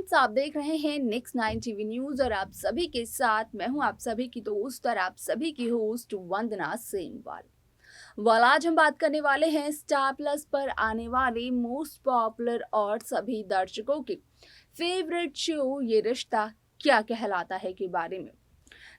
Friends, आप देख रहे हैं नेक्स्ट 9 टीवी न्यूज और आप सभी के साथ मैं हूं आप सभी की दोस्त और आप सभी की होस्ट वंदना सेमवाल। आज हम बात करने वाले हैं स्टार प्लस पर आने वाले मोस्ट पॉपुलर और सभी दर्शकों के फेवरेट शो ये रिश्ता क्या कहलाता है के बारे में।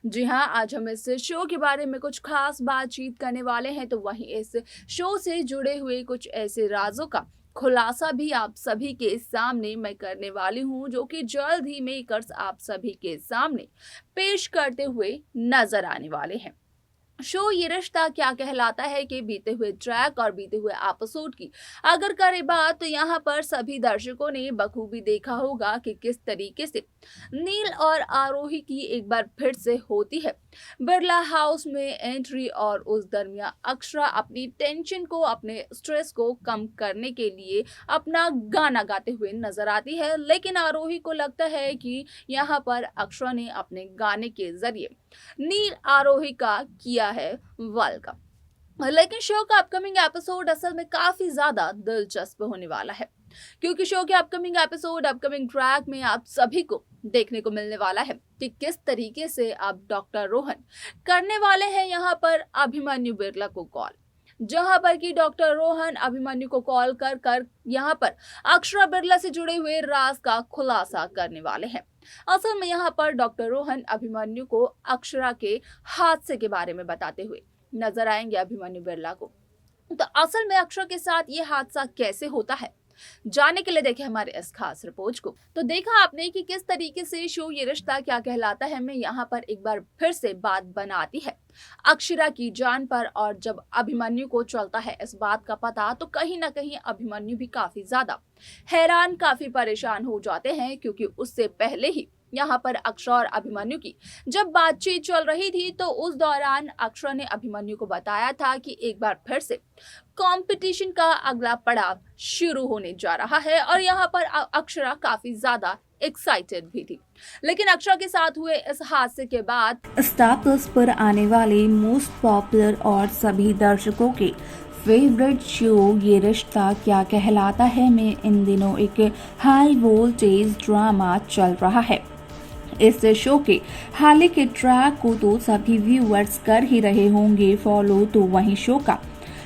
जी हाँ, आज हम इस शो के बारे में कुछ खास बातचीत करने वाले हैं, तो वहीं इस शो से जुड़े हुए कुछ ऐसे राजों का खुलासा भी आप सभी के सामने मैं करने वाली हूँ, जो कि जल्द ही मेकर्स आप सभी के सामने पेश करते हुए नजर आने वाले हैं। शो ये रिश्ता क्या कहलाता है कि बीते हुए ट्रैक और बीते हुए एपिसोड की अगर करें बात, तो यहाँ पर सभी दर्शकों ने बखूबी देखा होगा कि किस तरीके से नील और आरोही की एक बार फिर से होती है बिरला हाउस में एंट्री, और उस दरमियान अक्षरा अपनी टेंशन को, अपने स्ट्रेस को कम करने के लिए अपना गाना गाते हुए नजर आती है। लेकिन आरोही को लगता है कि यहाँ पर अक्षरा ने अपने गाने के जरिए नील आरोही का किया है वेलकम। लेकिन शो का अपकमिंग एपिसोड असल में काफी ज्यादा दिलचस्प होने वाला है, क्योंकि शो के अपकमिंग एपिसोड, अपकमिंग ट्रैक में आप सभी को देखने को मिलने वाला है कि किस तरीके से अब डॉक्टर रोहन करने वाले हैं यहाँ पर अभिमन्यु बिरला को कॉल, जहां पर कि डॉक्टर रोहन अभिमन्यु को कॉल कर कर यहाँ पर अक्षरा बिरला से जुड़े हुए राज का खुलासा करने वाले हैं। असल में यहाँ पर डॉक्टर रोहन अभिमन्यु को अक्षरा के हादसे के बारे में बताते हुए नजर आएंगे अभिमन्यु बिरला को। तो असल में अक्षरा के साथ ये हादसा कैसे होता है, जानने के लिए देखें हमारे इस खास रिपोर्ट को। तो देखा आपने कि किस तरीके से शो ये रिश्ता क्या कहलाता है में यहाँ पर एक बार फिर से बात बनाती है अक्षरा की जान पर, और जब अभिमन्यु को चलता है इस बात का पता, तो कहीं ना कहीं अभिमन्यु भी काफी ज्यादा हैरान, काफी परेशान हो जाते हैं, क्योंकि उससे पहले ही यहाँ पर अक्षरा और अभिमन्यु की जब बातचीत चल रही थी, तो उस दौरान अक्षरा ने अभिमन्यु को बताया था कि एक बार फिर से कंपटीशन का अगला पड़ाव शुरू होने जा रहा है, और यहाँ पर अक्षरा काफी ज्यादा एक्साइटेड भी थी। लेकिन अक्षरा के साथ हुए इस हादसे के बाद स्टार प्लस पर आने वाले मोस्ट पॉपुलर और सभी दर्शकों के फेवरेट शो ये रिश्ता क्या कहलाता है में इन दिनों एक हाई वोल्टेज ड्रामा चल रहा है। इस शो के हाल के ट्रैक को तो सभी व्यूअर्स कर ही रहे होंगे फॉलो, तो वहीं शो का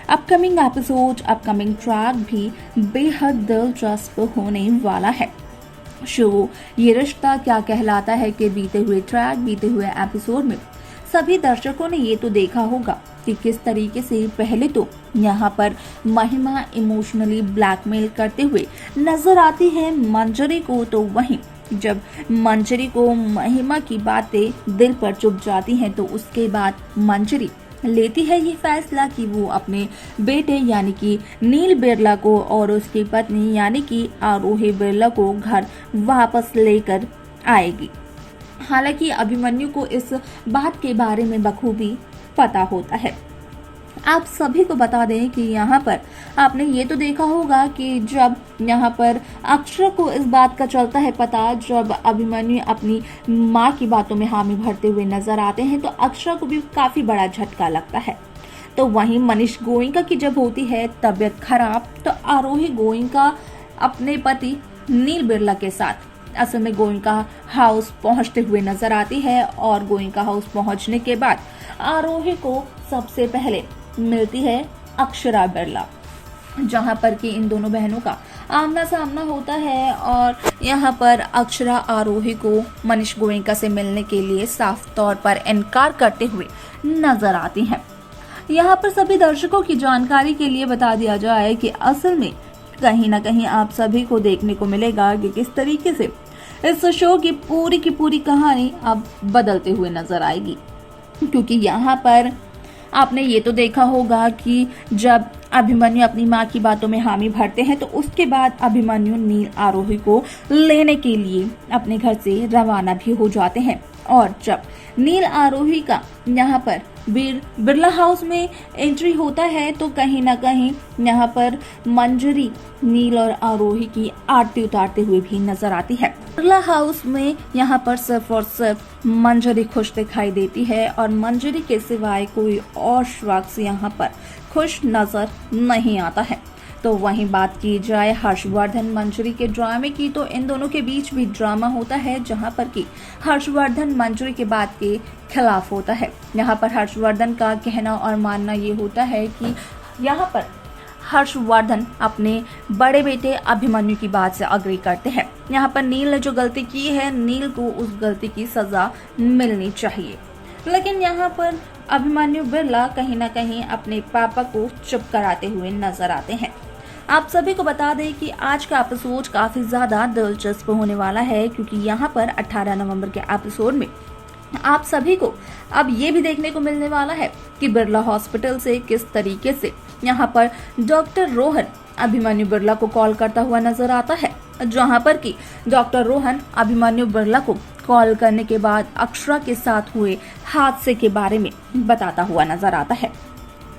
अपकमिंग एपिसोड, अपकमिंग ट्रैक भी बेहद दिलचस्प होने वाला है। शो ये रिश्ता क्या कहलाता है कि बीते हुए ट्रैक, बीते हुए एपिसोड में सभी दर्शकों ने ये तो देखा होगा कि किस तरीके से पहले तो यहाँ पर महिमा इमोशनली ब्लैकमेल करते हुए नजर आती है मंजरी को, तो वहीं जब मंजरी को महिमा की बातें दिल पर चुभ जाती हैं, तो उसके बाद मंजरी लेती है ये फैसला कि वो अपने बेटे यानी कि नील बिरला को और उसकी पत्नी यानी कि आरोही बिरला को घर वापस लेकर आएगी। हालांकि अभिमन्यु को इस बात के बारे में बखूबी पता होता है। आप सभी को बता दें कि यहाँ पर आपने ये तो देखा होगा कि जब यहाँ पर अक्षरा को इस बात का चलता है पता, जब अभिमन्यु अपनी माँ की बातों में हामी भरते हुए नजर आते हैं, तो अक्षरा को भी काफी बड़ा झटका लगता है। तो वहीं मनीष गोयनका की जब होती है तबीयत खराब, तो आरोही गोयनका अपने पति नील बिरला के साथ असल में गोयनका हाउस पहुंचते हुए नजर आती है, और गोयनका हाउस पहुंचने के बाद आरोही को सबसे पहले मिलती है अक्षरा बिरला, जहां पर कि इन दोनों बहनों का आमना सामना होता है, और यहाँ पर अक्षरा आरोही को मनीष गोयनका से मिलने के लिए साफ तौर पर इनकार करते हुए नजर आती हैं। यहाँ पर सभी दर्शकों की जानकारी के लिए बता दिया जाए कि असल में कहीं ना कहीं आप सभी को देखने को मिलेगा कि किस तरीके से इस शो की पूरी कहानी अब बदलते हुए नजर आएगी, क्योंकि यहाँ पर आपने ये तो देखा होगा कि जब अभिमन्यु अपनी माँ की बातों में हामी भरते हैं, तो उसके बाद अभिमन्यु नील आरोही को लेने के लिए अपने घर से रवाना भी हो जाते हैं, और जब नील आरोही का यहाँ पर बिरला हाउस में एंट्री होता है, तो कहीं ना कहीं यहाँ पर मंजरी नील और आरोही की आरती उतारते हुए भी नजर आती है। बिरला हाउस में यहाँ पर सिर्फ और सिर्फ मंजरी खुश दिखाई देती है, और मंजरी के सिवाय कोई और शख्स यहाँ पर खुश नजर नहीं आता है। तो वहीं बात की जाए हर्षवर्धन मंजरी के ड्रामे की, तो इन दोनों के बीच भी ड्रामा होता है, जहां पर कि हर्षवर्धन मंजरी के बात के खिलाफ होता है। यहाँ पर हर्षवर्धन का कहना और मानना ये होता है कि यहाँ पर हर्षवर्धन अपने बड़े बेटे अभिमन्यु की बात से अग्री करते हैं। यहाँ पर नील ने जो गलती की है, नील को उस गलती की सजा मिलनी चाहिए। लेकिन यहाँ पर अभिमन्यु बिरला कहीं ना कहीं अपने पापा को चुप कराते हुए नजर आते हैं। आप सभी को बता दें कि आज का एपिसोड काफी ज्यादा दिलचस्प होने वाला है, क्योंकि यहाँ पर 18 नवंबर के एपिसोड में आप सभी को अब ये भी देखने को मिलने वाला है कि बिरला हॉस्पिटल से किस तरीके से यहाँ पर डॉक्टर रोहन अभिमन्यु बिरला को कॉल करता हुआ नजर आता है, जहाँ पर कि डॉक्टर रोहन अभिमन्यु बिरला को कॉल करने के बाद अक्षरा के साथ हुए हादसे के बारे में बताता हुआ नजर आता है।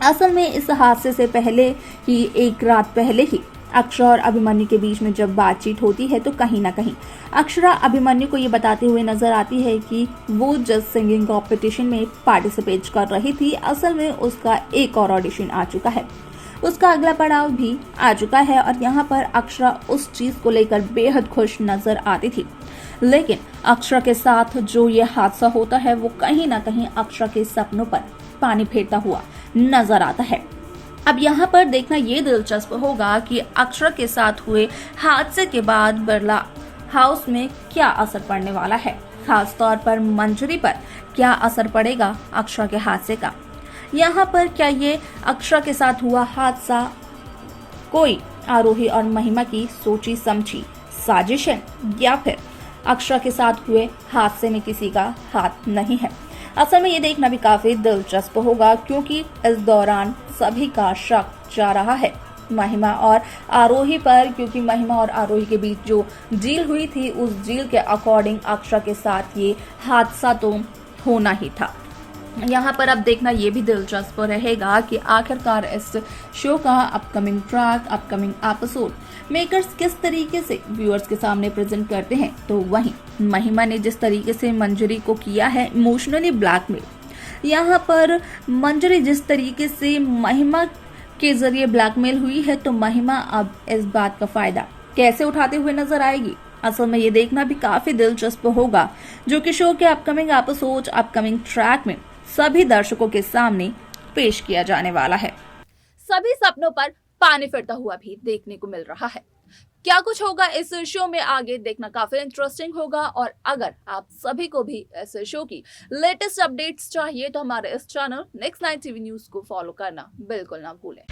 असल में इस हादसे से पहले ही, एक रात पहले ही अक्षरा और अभिमन्यु के बीच में जब बातचीत होती है, तो कहीं ना कहीं अक्षरा अभिमन्यु को ये बताते हुए नजर आती है कि वो जज सिंगिंग कॉम्पिटिशन में पार्टिसिपेट कर रही थी। असल में उसका एक और ऑडिशन आ चुका है, उसका अगला पड़ाव भी आ चुका है, और यहाँ पर अक्षरा उस चीज को लेकर बेहद खुश नजर आती थी। लेकिन अक्षरा के साथ जो ये हादसा होता है, वो कहीं ना कहीं अक्षरा के सपनों पर पानी फेरता हुआ नजर आता है। अब यहाँ पर देखना ये दिलचस्प होगा कि अक्षरा के साथ हुए हादसे के बाद बिरला हाउस में क्या असर पड़ने वाला है, खास तौर पर मंजरी पर क्या असर पड़ेगा अक्षरा के हादसे का। यहाँ पर क्या ये अक्षरा के साथ हुआ हादसा कोई आरोही और महिमा की सोची समझी साजिश है, या फिर अक्षरा के साथ हुए हादसे में किसी का हाथ नहीं है। असल में ये देखना भी काफी दिलचस्प होगा, क्योंकि इस दौरान सभी का शक जा रहा है महिमा और आरोही पर, क्योंकि महिमा और आरोही के बीच जो डील हुई थी, उस डील के अकॉर्डिंग अक्षरा के साथ ये हादसा तो होना ही था। यहाँ पर अब देखना ये भी दिलचस्प रहेगा कि आखिरकार इस शो का upcoming track, upcoming episode makers किस तरीके से व्यूअर्स के सामने प्रेजेंट करते हैं। तो वहीं महिमा ने जिस तरीके से मंजरी को किया है इमोशनली ब्लैकमेल, यहाँ पर मंजरी जिस तरीके से महिमा के जरिए ब्लैकमेल हुई है, तो महिमा अब इस बात का फायदा कैसे उठाते हुए नजर आएगी। असल में ये देखना भी काफी दिलचस्प होगा, जो कि शो के अपकमिंग एपिसोड, अपकमिंग ट्रैक में सभी दर्शकों के सामने पेश किया जाने वाला है। सभी सपनों पर पानी फिरता हुआ भी देखने को मिल रहा है। क्या कुछ होगा इस शो में आगे देखना काफी इंटरेस्टिंग होगा। और अगर आप सभी को भी इस शो की लेटेस्ट अपडेट्स चाहिए, तो हमारे इस चैनल नेक्स्ट 9 टीवी न्यूज को फॉलो करना बिल्कुल ना भूलें।